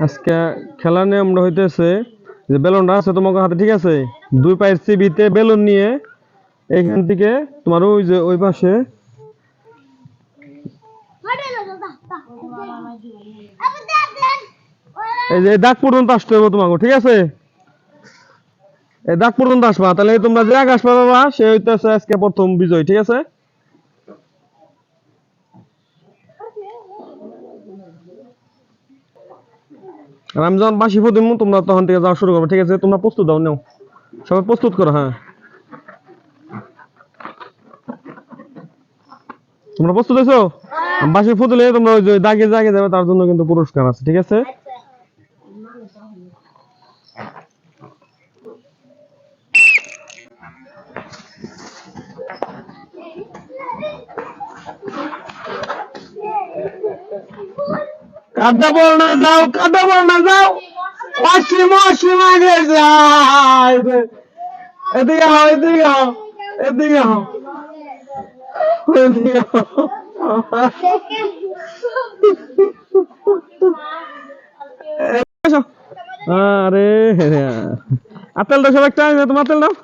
আজকে খেলা নিয়মটা হইতেছে যে বেলুনটা আছে তোমার হাতে, ঠিক আছে? দুই পায়ের চিবিতে বেলুন নিয়ে এইখান থেকে তোমার ওই যে ওই পাশে এই যে দাগ পর্যন্ত আসতে হবে তোমাকে, ঠিক আছে? এই দাগ পর্যন্ত আসবা, তাহলে তোমরা যে আগে আসবা বাবা সে হইতেছে আজকে প্রথম বিজয়, ঠিক আছে? আর আমি যখন বাসি ফুদিমু তোমরা তখন থেকে যাওয়া শুরু করবো, ঠিক আছে? তোমরা প্রস্তুত দাও, নাও সবাই প্রস্তুত করো। হ্যাঁ, তোমরা প্রস্তুত আছো? বাসি ফুদলে তোমরা ওই যে দাগে দাগে যাবে, তার জন্য কিন্তু পুরস্কার আছে, ঠিক আছে? কাদা বল না যাও, কাদা বল না যাও, অসীম অসীম আগে যায়। এদিকে হও, এদিকে হও, এদিকে হও, এদিকে হও। এসো। আরে আতেল দাও, সব একটা তোমার আতেল দাও।